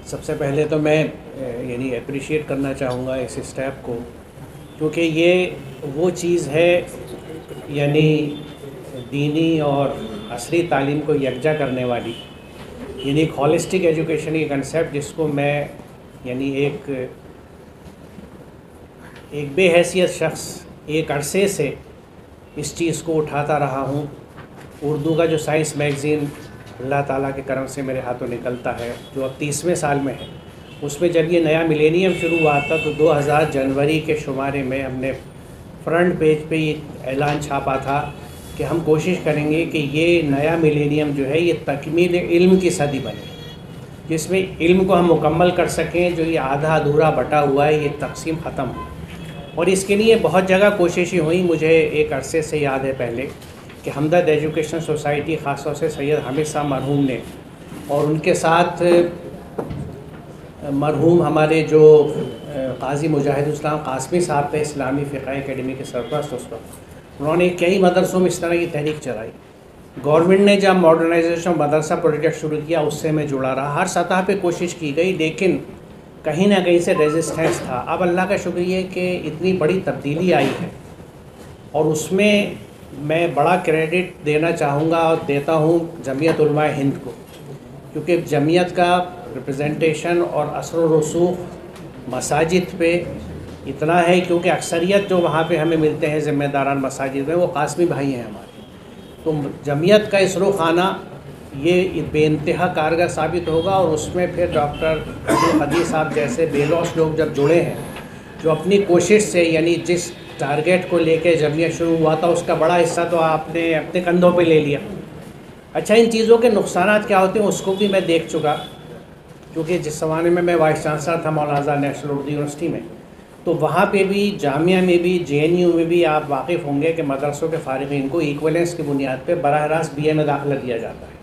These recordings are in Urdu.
سب سے پہلے تو میں یعنی اپریشیٹ کرنا چاہوں گا اس اسٹیپ کو، کیونکہ یہ وہ چیز ہے یعنی دینی اور عصری تعلیم کو یکجا کرنے والی، یعنی ایک ہولسٹک ایجوکیشن کی کنسیپٹ جس کو میں یعنی ایک بے حیثیت شخص ایک عرصے سے اس چیز کو اٹھاتا رہا ہوں۔ اردو کا جو سائنس میگزین اللہ تعالیٰ کے کرم سے میرے ہاتھوں نکلتا ہے، جو اب 30ویں سال میں ہے، اس میں جب یہ نیا ملینیم شروع ہوا تھا تو 2000 جنوری کے شمارے میں ہم نے فرنٹ پیج پہ یہ اعلان چھاپا تھا کہ ہم کوشش کریں گے کہ یہ نیا ملینیم جو ہے یہ تکمیل علم کی صدی بنے، جس میں علم کو ہم مکمل کر سکیں، جو یہ آدھا ادھورا بٹا ہوا ہے یہ تقسیم ختم ہو۔ اور اس کے لیے بہت جگہ کوششیں ہوئیں۔ مجھے ایک عرصے سے یاد ہے پہلے کہ ہمدرد ایجوکیشن سوسائٹی خاص طور سے سید حامد صاحب مرحوم نے، اور ان کے ساتھ مرحوم ہمارے جو قاضی مجاہد اسلام قاسمی صاحب تھے، اسلامی فقہ اکیڈمی کے سرپرست اس وقت، انہوں نے کئی مدرسوں میں اس طرح کی تحریک چلائی۔ گورنمنٹ نے جب ماڈرنائزیشن مدرسہ پروجیکٹ شروع کیا اس سے میں جڑا رہا، ہر سطح پہ کوشش کی گئی، لیکن کہیں نہ کہیں سے ریزسٹنس تھا۔ اب اللہ کا شکریہ کہ اتنی بڑی تبدیلی آئی ہے، اور اس میں میں بڑا کریڈٹ دینا چاہوں گا اور دیتا ہوں جمعیت علماء ہند کو، کیونکہ جمعیت کا ریپرزنٹیشن اور اثر و رسوخ مساجد پہ اتنا ہے، کیونکہ اکثریت جو وہاں پہ ہمیں ملتے ہیں ذمہ داران مساجد میں وہ قاسمی بھائی ہیں ہمارے، تو جمعیت کا اس رخانہ یہ بے انتہا کارگر ثابت ہوگا۔ اور اس میں پھر ڈاکٹر عبدالقدیر صاحب جیسے بے لوث لوگ جب جڑے ہیں، جو اپنی کوشش سے یعنی جس ٹارگیٹ کو لے کے جمعیت شروع ہوا تھا اس کا بڑا حصہ تو آپ نے اپنے کندھوں پہ لے لیا۔ اچھا، ان چیزوں کے نقصانات کیا ہوتے ہیں اس کو بھی میں دیکھ چکا، کیونکہ جس زمانے میں وائس چانسلر تھا مولانا آزاد نیشنل اردو یونیورسٹی میں، تو وہاں پہ بھی جامعہ میں بھی JNU میں بھی آپ واقف ہوں گے کہ مدرسوں کے فارغین کو ایکویلنس کی بنیاد پہ براہ راست BA میں داخلہ دیا جاتا ہے،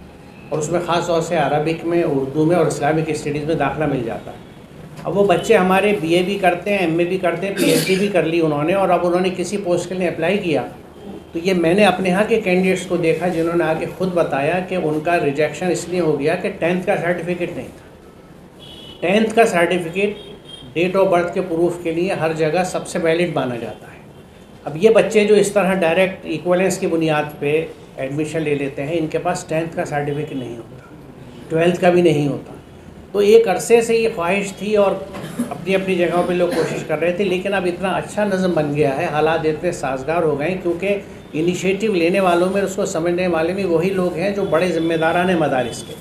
اور اس میں خاص طور سے عربک میں، اردو میں اور اسلامک اسٹڈیز میں داخلہ مل جاتا ہے۔ اب وہ بچے ہمارے BA بھی کرتے ہیں، MA بھی کرتے ہیں، PhD بھی کر لی انہوں نے، اور اب انہوں نے کسی پوسٹ کے لیے اپلائی کیا تو یہ میں نے اپنے ہاں کے کینڈیڈیٹس کو دیکھا جنہوں نے آگے خود بتایا کہ ان کا ریجیکشن اس لیے ہو گیا کہ 10th کا سرٹیفکیٹ نہیں تھا۔ 10th کا سرٹیفکیٹ ڈیٹ آف برتھ کے پروف کے لیے ہر جگہ سب سے ویلڈ مانا جاتا ہے۔ اب یہ بچے جو اس طرح ڈائریکٹ ایکویلنس کی بنیاد پہ ایڈمیشن لے لیتے ہیں، ان کے پاس 10th کا سرٹیفکیٹ نہیں ہوتا، 12th کا بھی نہیں ہوتا۔ تو ایک عرصے سے یہ خواہش تھی اور اپنی اپنی جگہوں پہ لوگ کوشش کر رہے تھے، لیکن اب اتنا اچھا نظم بن گیا ہے، حالات اتنے سازگار ہو گئے ہیں، کیونکہ انیشیٹو لینے والوں میں، اس کو سمجھنے والے بھی وہی لوگ ہیں جو بڑے ذمہ داران ہیں مدارس کے،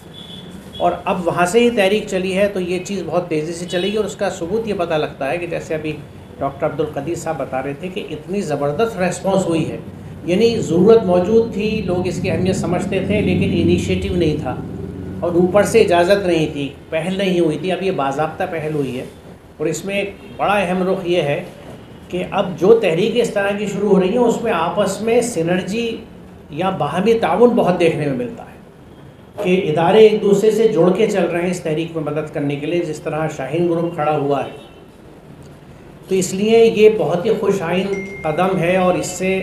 اور اب وہاں سے ہی تحریک چلی ہے، تو یہ چیز بہت تیزی سے چلے گی۔ اور اس کا ثبوت یہ پتہ لگتا ہے کہ جیسے ابھی ڈاکٹر عبدالقدیر صاحب بتا رہے تھے کہ اتنی زبردست ریسپانس ہوئی ہے، یعنی ضرورت موجود تھی، لوگ اس کی اہمیت سمجھتے تھے، لیکن انیشیٹو نہیں تھا، اور اوپر سے اجازت نہیں تھی، پہل نہیں ہوئی تھی۔ اب یہ باضابطہ پہل ہوئی ہے، اور اس میں ایک بڑا اہم رخ یہ ہے کہ اب جو تحریک اس طرح کی شروع ہو رہی ہیں اس میں آپس میں سینرجی یا باہمی تعاون بہت دیکھنے میں ملتا ہے، کہ ادارے ایک دوسرے سے جڑ کے چل رہے ہیں اس تحریک میں مدد کرنے کے لیے، جس طرح شاہین گروپ کھڑا ہوا ہے۔ تو اس لیے یہ بہت ہی خوش آئند قدم ہے، اور اس سے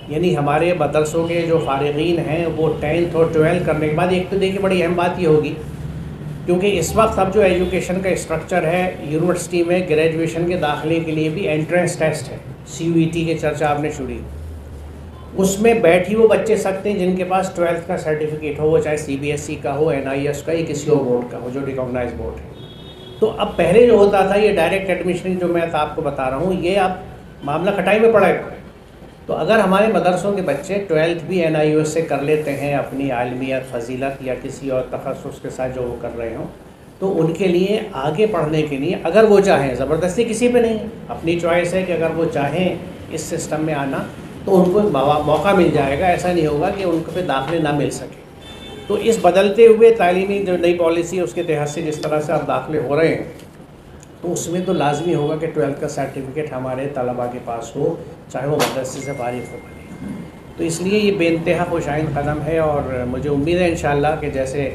یعنی ہمارے مدرسوں کے جو فارغین ہیں وہ 10th اور 12th کرنے کے بعد، ایک تو دیکھیں بڑی اہم بات یہ ہوگی، کیونکہ اس وقت اب جو ایجوکیشن کا اسٹرکچر ہے یونیورسٹی میں گریجویشن کے داخلے کے لیے بھی انٹرنس ٹیسٹ ہے، CUET کی چرچا آپ نے چھڑی، اس میں بیٹھ ہی وہ بچے سکتے ہیں جن کے پاس 12th کا سرٹیفکیٹ ہو، وہ چاہے CBSE کا ہو، NIS کا یا کسی اور بورڈ کا ہو جو ریکگنائز بورڈ ہے۔ تو اب پہلے جو ہوتا تھا یہ ڈائریکٹ ایڈمیشن جو میں آپ کو بتا رہا ہوں، یہ اب معاملہ کھٹائی میں پڑا ہے۔ تو اگر ہمارے مدرسوں کے بچے 12th بھی NIOS سے کر لیتے ہیں اپنی عالمیت، فضیلت یا کسی اور تخصص کے ساتھ جو وہ کر رہے ہوں، تو ان کے لیے آگے پڑھنے کے لیے اگر وہ چاہیں، زبردستی کسی پہ نہیں، اپنی چوائس ہے کہ اگر وہ چاہیں اس سسٹم میں آنا تو ان کو موقع مل جائے گا، ایسا نہیں ہوگا کہ ان کو پہ داخلے نہ مل سکے۔ تو اس بدلتے ہوئے تعلیمی جو نئی پالیسی ہے اس کے تحت سے جس طرح سے اب داخلے ہو رہے ہیں، تو اس میں تو لازمی ہوگا کہ 12th کا سرٹیفکیٹ ہمارے طلباء کے پاس ہو، چاہے وہ مدرسے سے فارغ ہو بنے۔ تو اس لیے یہ بے انتہا خوش آئند قدم ہے، اور مجھے امید ہے انشاءاللہ کہ جیسے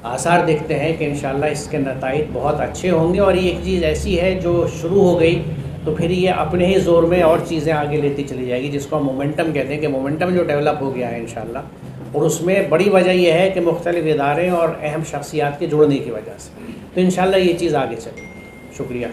آثار دکھتے ہیں کہ انشاءاللہ اس کے نتائج بہت اچھے ہوں گے، اور یہ ایک چیز ایسی ہے جو شروع ہو گئی تو پھر یہ اپنے ہی زور میں اور چیزیں آگے لیتی چلی جائے گی، جس کو ہم مومنٹم کہتے ہیں، کہ مومنٹم جو ڈیولپ ہو گیا ہے انشاءاللہ اور اس میں بڑی وجہ یہ ہے کہ مختلف ادارے اور اہم شخصیات کے جڑنے کی وجہ سے، تو انشاءاللہ یہ چیز آگے چلے. شکریہ.